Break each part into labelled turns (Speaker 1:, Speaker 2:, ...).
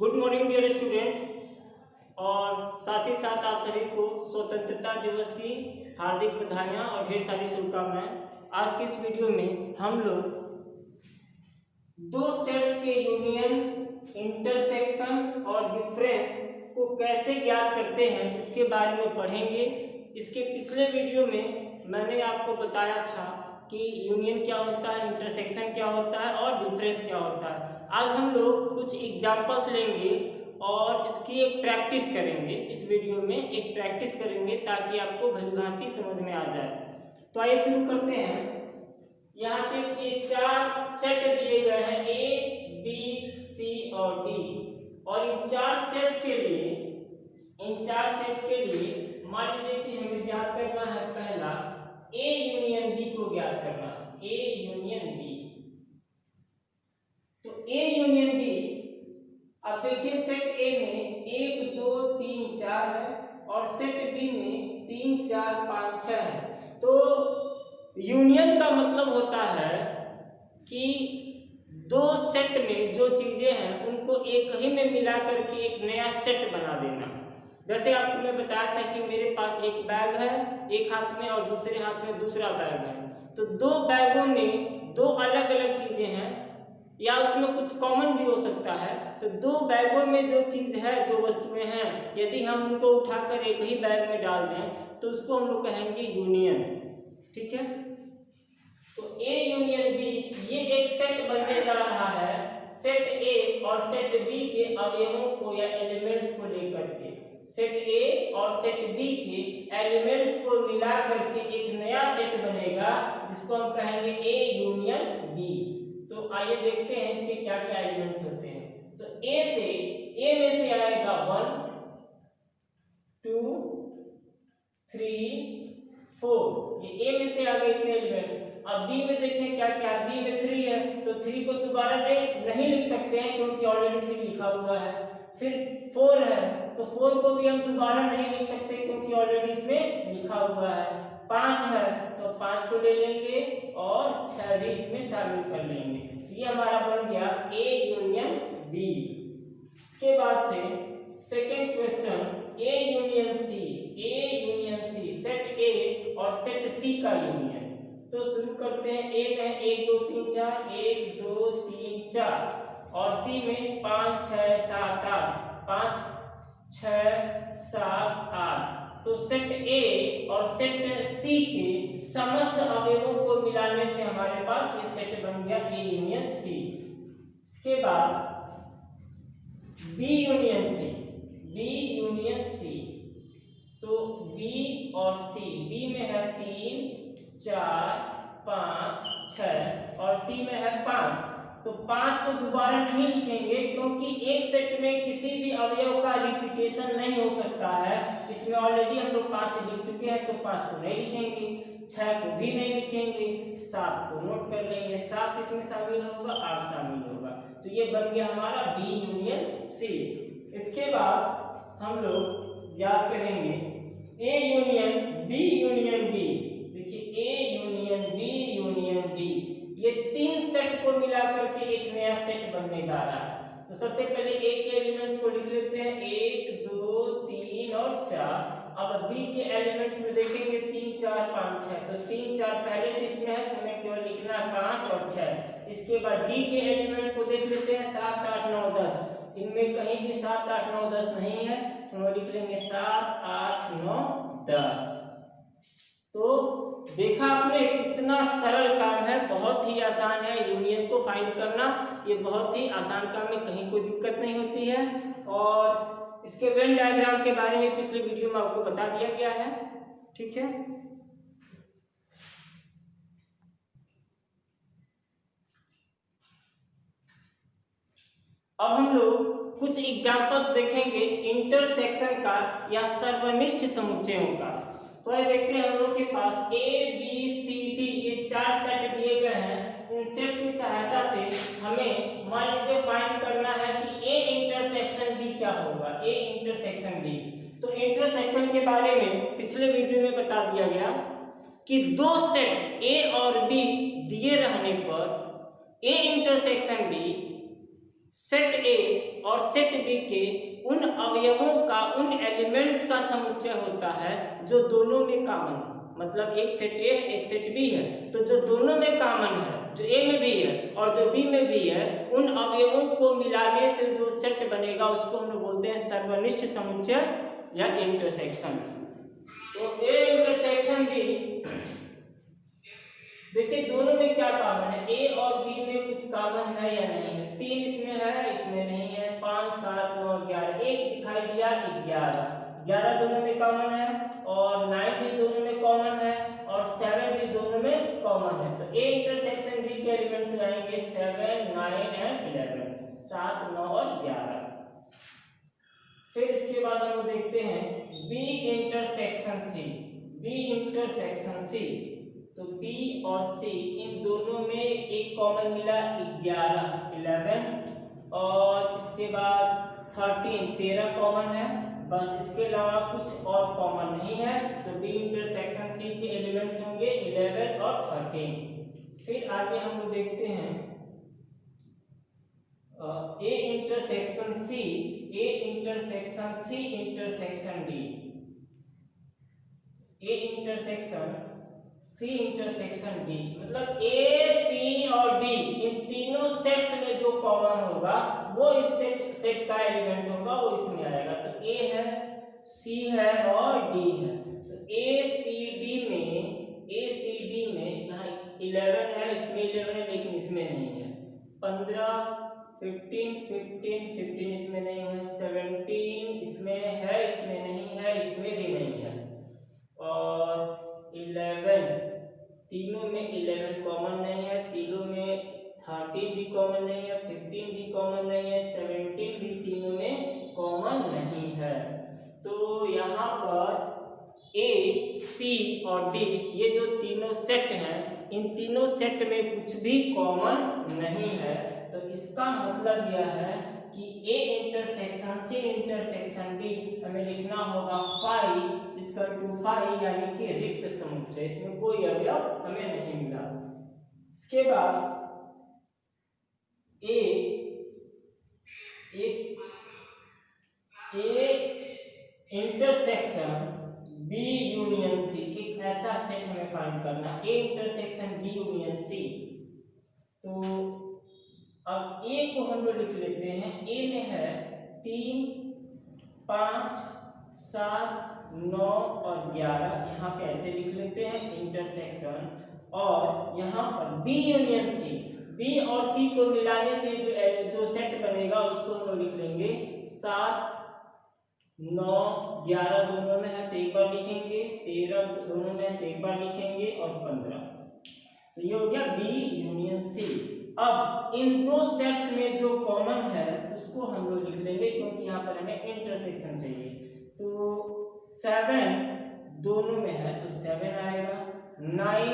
Speaker 1: Good morning dear student, और साथ ही साथ आप सभी को स्वतंत्रता दिवस की हार्दिक बधाइयाँ और ढेर सारी शुभकामनाएं। आज की इस वीडियो में हम लोग दो सेट्स के यूनियन, इंटरसेक्शन और डिफरेंस को कैसे ज्ञात करते हैं इसके बारे में पढ़ेंगे। इसके पिछले वीडियो में मैंने आपको बताया था कि यूनियन क्या होता है, इंटरसेक्शन क्या होता है और डिफरेंस क्या होता है। आज हम लोग कुछ एग्जांपल्स लेंगे और इसकी एक प्रैक्टिस करेंगे। इस वीडियो में एक प्रैक्टिस करेंगे ताकि आपको भलीभांति समझ में आ जाए। तो आइए शुरू करते हैं। यहाँ पे ये चार सेट दिए गए हैं ए, बी, सी और डी, और इन चार सेट्स के लिए मान लीजिए कि हमें ज्ञात करना है पहला ए यूनियन बी को ज्ञात करना है। ए यूनियन बी, तो ए यूनियन बी, अब देखिए सेट ए में 1 2 3 4 है और सेट बी में 3 4 5 6 है। तो यूनियन का मतलब होता है कि दो सेट में जो चीजें हैं उनको एक ही में मिला करके एक नया सेट बना देना। जैसे आपको मैं बताया था कि मेरे पास एक बैग है, एक हाथ में और दूसरे हाथ में दूसरा बैग है। तो दो बैगों में दो अलग अलग चीजें हैं या उसमें कुछ कॉमन भी हो सकता है। तो दो बैगों में जो चीज है, जो वस्तुएं हैं, यदि हम उनको उठाकर एक ही बैग में डाल दें तो उसको हम लोग कहेंगे यूनियन। ठीक है, तो ए यूनियन बी ये एक सेट बनने जा रहा है सेट ए और सेट बी के अवयवों को या एलिमेंट्स को लेकर के। सेट ए और सेट बी के एलिमेंट्स को मिला करके एक नया सेट बनेगा जिसको हम कहेंगे ए यूनियन बी। तो आइए देखते हैं इसके क्या क्या एलिमेंट्स होते हैं। तो ए में से आएगा 1 2 3 4, ये ए में से आ गए इतने एलिमेंट्स। अब बी में देखें क्या क्या, बी में 3 है तो 3 को दोबारा नहीं लिख सकते हैं क्योंकि ऑलरेडी 3 लिखा हुआ है। फिर 4 है तो 4 को भी हम दोबारा नहीं लिख सकते क्योंकि ऑलरेडी इसमें लिखा हुआ है। 5 है तो 5 को ले लेंगे और 6 भी इसमें शामिल कर लेंगे। तो ये हमारा बन गया ए यूनियन बी। इसके बाद से second question A union C. Set A और सेट सी का यूनियन। तो शुरू करते हैं। ए में 1 2 3 4, 1 2 3 4, और सी में 5 6 7 8, 5 6 7 8। तो सेट ए और सेट सी के समस्त अवयवों को मिलाने से हमारे पास ये सेट बन गया ए यूनियन सी। इसके बाद बी यूनियन सी। तो बी और सी, बी में है 3 4 5 6 और सी में है 5। तो 5 को दोबारा नहीं लिखेंगे क्योंकि एक सेट में किसी भी अवयव का रिपीटेशन नहीं हो सकता है। इसमें ऑलरेडी हम लोग 5 लिख चुके हैं तो 5 को नहीं लिखेंगे, 6 को भी नहीं लिखेंगे, 7 को नोट कर लेंगे, 7 इसमें शामिल होगा, 8 शामिल होगा। तो ये बन गया हमारा बी यूनियन सी। इसके बाद हम लोग याद करेंगे A union B union D. देखिए A union B union D, ये 3 सेट को मिला करके एक नया सेट बनने जा रहा है। तो सबसे पहले ए के एलिमेंट्स को लिख लेते हैं 1 2 3 और 4। अब बी के एलिमेंट्स में देखेंगे 3 4 5 6। तो 3 4 पहले से इसमें है तो हमें केवल लिखना है 5 और 6। इसके बाद डी के एलिमेंट्स को देख लेते हैं 7 8 9 10। इनमें कहीं भी 7 8 9 10 नहीं है तो हम लिख लेंगे 7 8 9 10। तो देखा आपने कितना सरल काम है, बहुत ही आसान है यूनियन को फाइंड करना। ये बहुत ही आसान काम में कहीं कोई दिक्कत नहीं होती है। और इसके वेन डायग्राम के बारे में पिछले वीडियो में आपको बता दिया गया है। ठीक है, अब हम लोग कुछ एग्जांपल्स देखेंगे इंटरसेक्शन का या सर्वनिष्ठ समुच्चयों का। तो ये देखते हैं हम लोग के पास ए बी सी डी ये 4 सेट दिए गए हैं। इन सेट की सहायता से हमें मान लीजिए फाइंड करना है कि ए इंटरसेक्शन डी क्या होगा। ए इंटरसेक्शन डी, तो इंटरसेक्शन के बारे में पिछले वीडियो में बता दिया गया कि दो सेट ए और बी दिए रहने पर A intersection B set A और सेट बी के उन अवयवों का, उन एलिमेंट्स का समुच्चय होता है जो दोनों में कॉमन है। मतलब एक सेट ए है, एक सेट बी है, तो जो दोनों में कॉमन है, जो ए में भी है और जो बी में भी है, उन अवयवों को मिलाने से जो सेट बनेगा उसको हम लोग बोलते हैं सर्वनिष्ठ समुच्चय या इंटरसेक्शन। तो ए इंटरसेक्शन बी, देखिए दोनों में क्या कॉमन है, ए और बी में कुछ कॉमन है या नहीं है। 3 इसमें है, इसमें नहीं है। 5 7 9 11, एक दिखाई दिया 11 दोनों में कॉमन है, और 9 भी दोनों में कॉमन है, और 7 भी दोनों में कॉमन है। तो ए इंटरसेक्शन बी के एलिमेंट्स रहेंगे 7 9 एंड 11, 7 9 और 11। फिर इसके बाद हम देखते हैं B intersection C. B intersection C, तो बी और सी इन दोनों में एक कॉमन मिला 11 और इसके बाद 13 कॉमन है, बस इसके अलावा कुछ और कॉमन नहीं है। तो बी इंटरसेक्शन सी के एलिमेंट्स होंगे 11 और 13। फिर आगे हम लोग देखते हैं A intersection C, A intersection C intersection D. A intersection C intersection D, मतलब ए सी और डी इन तीनों सेट्स में जो कॉमन होगा वो इस सेट का एलिमेंट होगा, वो इसमें आएगा। तो ए है, सी है और डी है। तो ए सी डी में यहाँ 11 है, इसमें 11 है लेकिन इसमें नहीं है। 15 15 इसमें नहीं है। 17 इसमें है, इसमें नहीं है, इसमें भी नहीं है। और 11, तीनों में 11 कॉमन नहीं है, तीनों में 13 भी कॉमन नहीं है, 15 भी कॉमन नहीं है, 17 भी तीनों में कॉमन नहीं है। तो यहाँ पर ए, सी और डी ये जो तीनों सेट हैं, इन तीनों सेट में कुछ भी कॉमन नहीं है। तो इसका मतलब यह है कि A intersection C intersection D हमें लिखना होगा 5 यानी कि रिक्त समुच्चय, इसमें कोई अवयव हमें नहीं मिला। इसके बाद A intersection B union C, एक ऐसा सेट हमें फाइंड करना है, A intersection B union C. तो अब ए को हम लोग लिख लेते हैं। ए में है 3 5 7 9 और 11, यहाँ पे ऐसे लिख लेते हैं इंटरसेक्शन। और यहाँ पर बी यूनियन सी, बी और सी को मिलाने से जो सेट बनेगा उसको हम लोग लिख लेंगे 7 9 11 दोनों में है तो एक बार लिखेंगे, 13 दोनों में है तो एक बार लिखेंगे, और 15। तो ये हो गया बी यूनियन सी। अब इन दो सेट्स में जो कॉमन है उसको हम लोग लिख लेंगे, क्योंकि यहाँ पर हमें इंटरसेक्शन चाहिए। तो 7 दोनों में है तो 7 आएगा, 9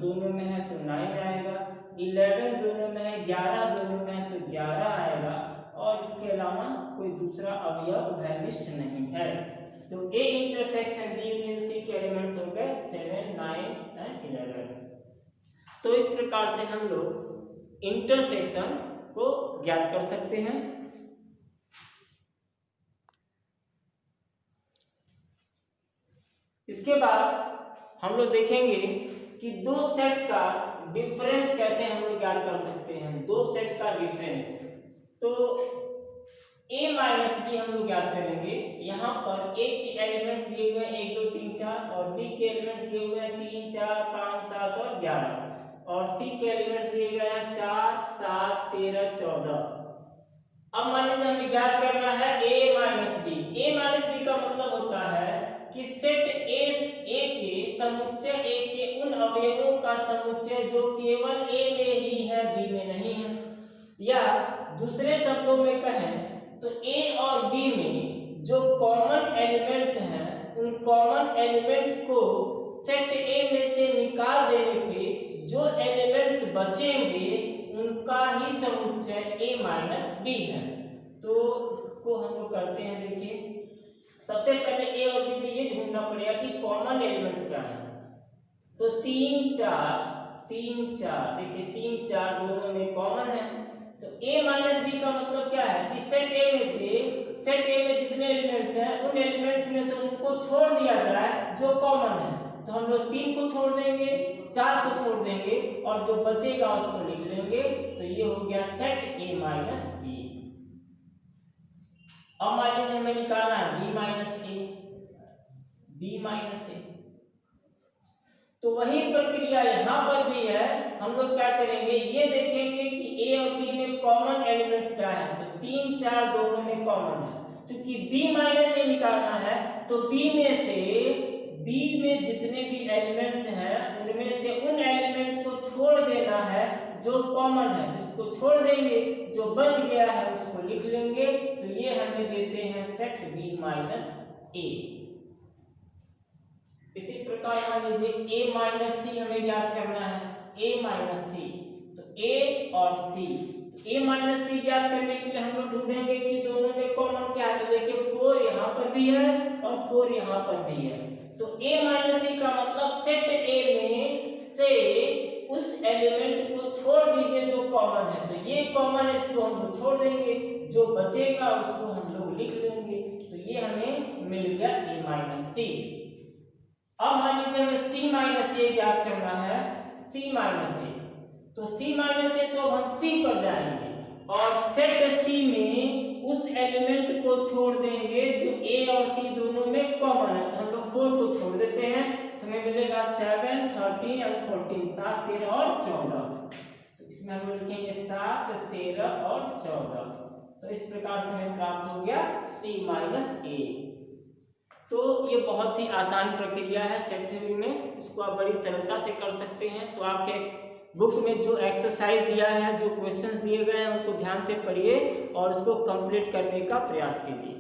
Speaker 1: दोनों में है तो 9 आएगा, 11 दोनों में है, 11 दोनों में है तो 11 आएगा, और इसके अलावा कोई दूसरा अवयव भैमिष्ठ नहीं है। तो A intersection B union C के एलिमेंट्स हो गए 7 9 एंड 11। तो इस प्रकार से हम लोग इंटरसेक्शन को ज्ञात कर सकते हैं। इसके बाद हम लोग देखेंगे कि दो सेट का डिफरेंस कैसे हम लोग ज्ञात कर सकते हैं। दो सेट का डिफरेंस, तो a माइनस बी हम लोग ज्ञात करेंगे। यहाँ पर a के एलिमेंट्स दिए हुए हैं 1 2 3 4, और b के एलिमेंट्स दिए हुए हैं 3 4 5 7 और 11, और c के एलिमेंट्स दिए गए हैं 4 7 13 14। अब मान लीजिए हमें ज्ञात करना है a minus B. a minus B का मतलब होता है कि सेट ए के समुच्चय, ए के उन अवयवों का समुच्चय जो केवल a में ही है, b में नहीं है। या दूसरे शब्दों में कहें तो a और b में जो कॉमन एलिमेंट्स हैं, उन कॉमन एलिमेंट्स को सेट a में से निकाल देने पे जो एलिमेंट्स बचेंगे उनका ही समुच्चय a माइनस बी है। तो इसको हम लोग करते हैं। देखिए सबसे पहले a और b में ये ढूंढना पड़ेगा कि कॉमन एलिमेंट्स क्या है। तो 3 4 3 4, देखिए 3 4 दोनों में कॉमन है। तो a माइनस बी का मतलब सेट ए में जितने एलिमेंट्स हैं उन एलिमेंट्स में से उनको छोड़ दिया जाए जो कॉमन है, तो हम लोग 3 को छोड़ देंगे, 4 को छोड़ देंगे और जो बचेगा उसको लिख लेंगे। तो ये हो गया सेट ए माइनस बी। अब मान लीजिए हमें निकालना है बी माइनस ए, तो वही प्रक्रिया यहाँ पर भी है। हम लोग क्या करेंगे, ये देखेंगे कि ए और बी में कॉमन एलिमेंट्स क्या है, तो 3 4 दोनों में कॉमन है। क्योंकि बी माइनस ए निकालना है तो बी में जितने भी एलिमेंट्स हैं उनमें से उन एलिमेंट्स को छोड़ देना है जो कॉमन है, उसको छोड़ देंगे, जो बच गया है उसको लिख लेंगे। तो ये हमें देते हैं सेट बी माइनस ए। इसी प्रकार मान लीजिए a माइनस सी हमें ज्ञात करना है, a माइनस सी, तो a और c, तो a माइनस सी ज्ञात करने के लिए हम लोग ढूंढेंगे कि दोनों में कॉमन क्या है। तो देखिए 4 यहाँ पर भी है और 4 यहाँ पर भी है, तो a माइनस सी का मतलब सेट a में से उस एलिमेंट को छोड़ दीजिए जो कॉमन है। तो ये कॉमन है, इसको हम लोग छोड़ देंगे, जो बचेगा उसको हम लोग लिख लेंगे। तो ये हमें मिल गया a माइनस सी। अब मान लीजिए हमें c माइनस ए ज्ञात करना है, c माइनस ए, तो c माइनस ए तो अब हम c पर जाएंगे और सेट c में उस एलिमेंट को छोड़ देंगे जो a और c दोनों में कॉमन है। तो हम लोग 4 को छोड़ देते हैं, तो हमें मिलेगा 7 13 और 14, 7 13 और 14। तो इसमें हम लोग लिखेंगे 7 13 और 14। तो इस प्रकार से हमें प्राप्त हो गया c माइनस ए। तो ये बहुत ही आसान प्रक्रिया है सेट थ्योरी में, इसको आप बड़ी सरलता से कर सकते हैं। तो आपके बुक में जो एक्सरसाइज दिया है, जो क्वेश्चंस दिए गए हैं उनको ध्यान से पढ़िए और उसको कंप्लीट करने का प्रयास कीजिए।